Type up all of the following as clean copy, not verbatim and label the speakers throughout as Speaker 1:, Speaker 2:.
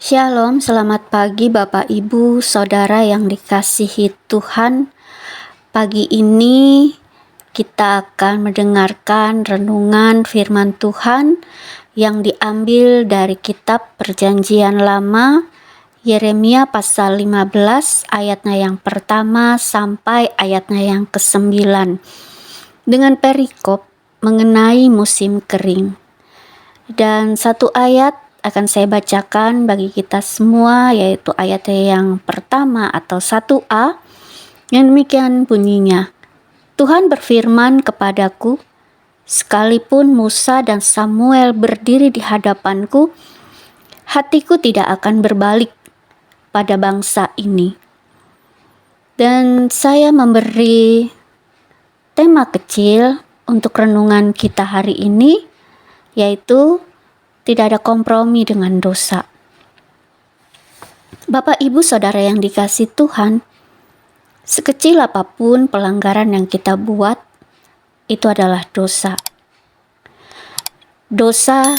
Speaker 1: Shalom, selamat pagi Bapak Ibu, Saudara yang dikasihi Tuhan. Pagi ini kita akan mendengarkan renungan firman Tuhan yang diambil dari kitab Perjanjian Lama, Yeremia pasal 15 ayatnya yang pertama sampai ayatnya yang ke-9 dengan perikop mengenai musim kering. Dan satu ayat akan saya bacakan bagi kita semua, yaitu ayat yang pertama atau 1a, yang demikian bunyinya. Tuhan berfirman kepadaku, sekalipun Musa dan Samuel berdiri di hadapanku, hatiku tidak akan berbalik pada bangsa ini. Dan saya memberi tema kecil untuk renungan kita hari ini, yaitu tidak ada kompromi dengan dosa. Bapak, Ibu, Saudara yang dikasihi Tuhan, sekecil apapun pelanggaran yang kita buat, itu adalah dosa. Dosa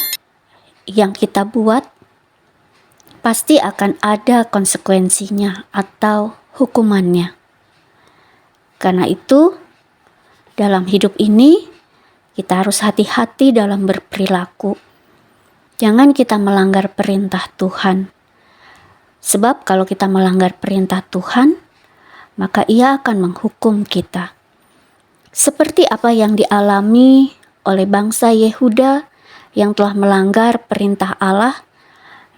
Speaker 1: yang kita buat pasti akan ada konsekuensinya atau hukumannya. Karena itu, dalam hidup ini, kita harus hati-hati dalam berperilaku. Jangan kita melanggar perintah Tuhan. Sebab kalau kita melanggar perintah Tuhan, maka Ia akan menghukum kita. Seperti apa yang dialami oleh bangsa Yehuda yang telah melanggar perintah Allah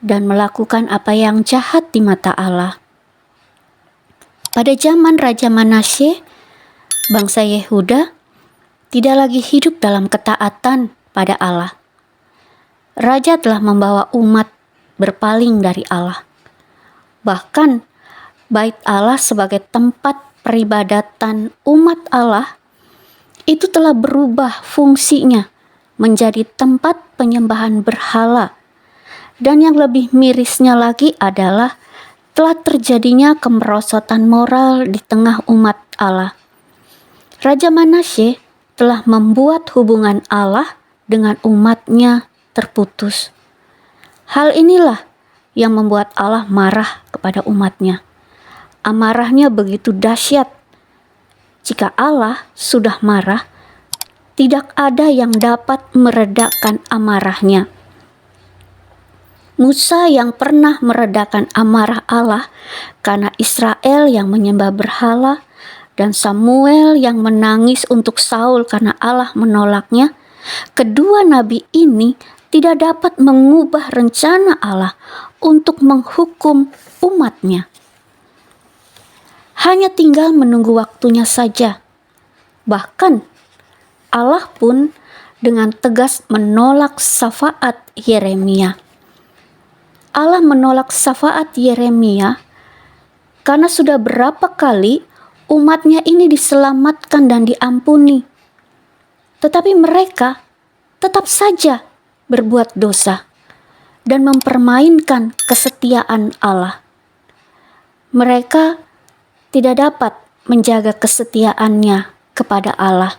Speaker 1: dan melakukan apa yang jahat di mata Allah. Pada zaman Raja Manasye, bangsa Yehuda tidak lagi hidup dalam ketaatan pada Allah. Raja telah membawa umat berpaling dari Allah. Bahkan bait Allah sebagai tempat peribadatan umat Allah itu telah berubah fungsinya menjadi tempat penyembahan berhala. Dan yang lebih mirisnya lagi adalah telah terjadinya kemerosotan moral di tengah umat Allah. Raja Manasye telah membuat hubungan Allah dengan umatnya terputus. Hal inilah yang membuat Allah marah kepada umatnya. Amarahnya begitu dahsyat. Jika Allah sudah marah, tidak ada yang dapat meredakan amarahnya. Musa yang pernah meredakan amarah Allah karena Israel yang menyembah berhala, dan Samuel yang menangis untuk Saul karena Allah menolaknya, kedua nabi ini tidak dapat mengubah rencana Allah untuk menghukum umatnya. Hanya tinggal menunggu waktunya saja. Bahkan Allah pun dengan tegas menolak syafaat Yeremia. Allah menolak syafaat Yeremia karena sudah berapa kali umatnya ini diselamatkan dan diampuni. Tetapi mereka tetap saja berbuat dosa dan mempermainkan kesetiaan Allah. Mereka tidak dapat menjaga kesetiaannya kepada Allah.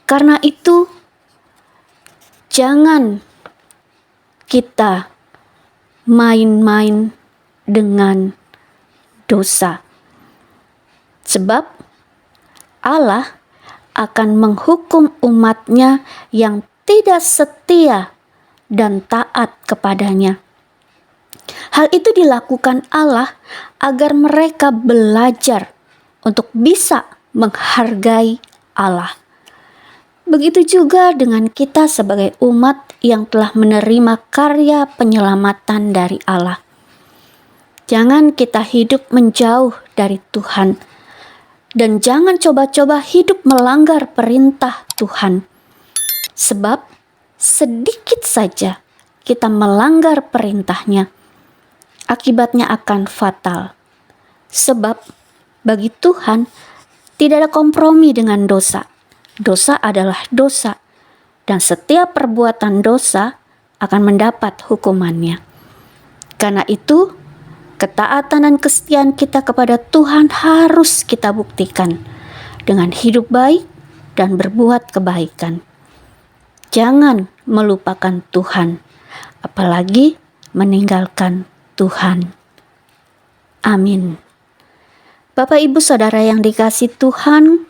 Speaker 1: Karena itu, jangan kita main-main dengan dosa. Sebab Allah akan menghukum umatnya yang tidak setia dan taat kepadanya. Hal itu dilakukan Allah agar mereka belajar untuk bisa menghargai Allah. Begitu juga dengan kita sebagai umat yang telah menerima karya penyelamatan dari Allah. Jangan kita hidup menjauh dari Tuhan, dan jangan coba-coba hidup melanggar perintah Tuhan. Sebab sedikit saja kita melanggar perintahnya, akibatnya akan fatal. Sebab bagi Tuhan tidak ada kompromi dengan dosa. Dosa adalah dosa, dan setiap perbuatan dosa akan mendapat hukumannya. Karena itu, ketaatan dan kesetiaan kita kepada Tuhan harus kita buktikan dengan hidup baik dan berbuat kebaikan. Jangan melupakan Tuhan, apalagi meninggalkan Tuhan. Amin. Bapak, Ibu, Saudara yang dikasihi Tuhan,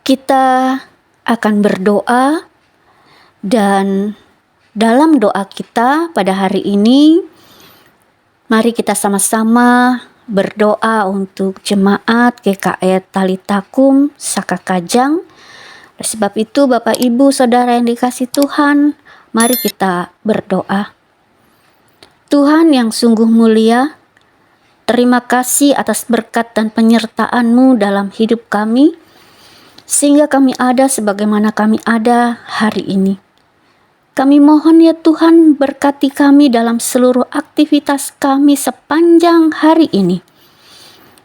Speaker 1: kita akan berdoa, dan dalam doa kita pada hari ini, mari kita sama-sama berdoa untuk jemaat GKI Talitakum Sakakajang. Oleh sebab itu, Bapak, Ibu, Saudara yang dikasihi Tuhan, mari kita berdoa. Tuhan yang sungguh mulia, terima kasih atas berkat dan penyertaan-Mu dalam hidup kami, sehingga kami ada sebagaimana kami ada hari ini. Kami mohon ya Tuhan, berkati kami dalam seluruh aktivitas kami sepanjang hari ini.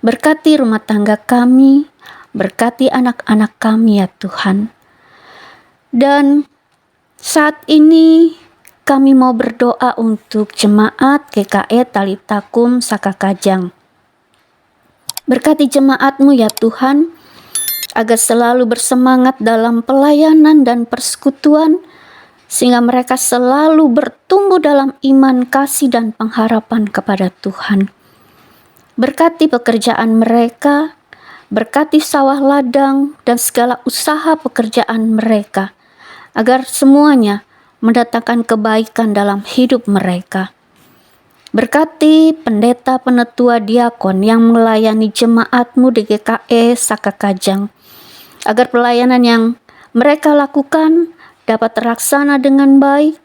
Speaker 1: Berkati rumah tangga kami, berkati anak-anak kami ya Tuhan. Dan saat ini kami mau berdoa untuk jemaat GKI Talitakum Sakakajang. Berkati jemaat-Mu ya Tuhan, agar selalu bersemangat dalam pelayanan dan persekutuan, sehingga mereka selalu bertumbuh dalam iman, kasih, dan pengharapan kepada Tuhan. Berkati pekerjaan mereka, berkati sawah ladang dan segala usaha pekerjaan mereka, agar semuanya mendatangkan kebaikan dalam hidup mereka. Berkati pendeta, penetua, diakon yang melayani jemaat-Mu di GKI Sakakajang, agar pelayanan yang mereka lakukan dapat terlaksana dengan baik,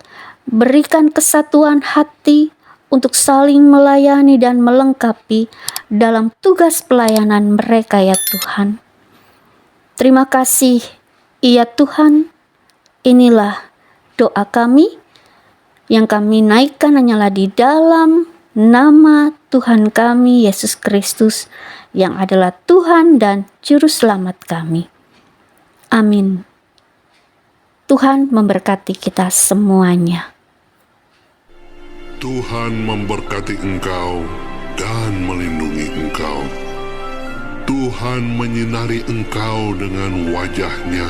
Speaker 1: berikan kesatuan hati untuk saling melayani dan melengkapi dalam tugas pelayanan mereka ya Tuhan. Terima kasih ya Tuhan. Inilah doa kami yang kami naikkan hanyalah di dalam nama Tuhan kami Yesus Kristus, yang adalah Tuhan dan Juru Selamat kami. Amin. Tuhan memberkati kita semuanya.
Speaker 2: Tuhan memberkati engkau dan melindungi engkau. Tuhan menyinari engkau dengan wajah-Nya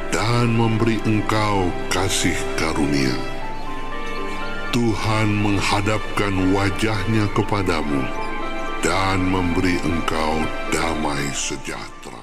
Speaker 2: dan memberi engkau kasih karunia. Tuhan menghadapkan wajah-Nya kepadamu dan memberi engkau damai sejahtera.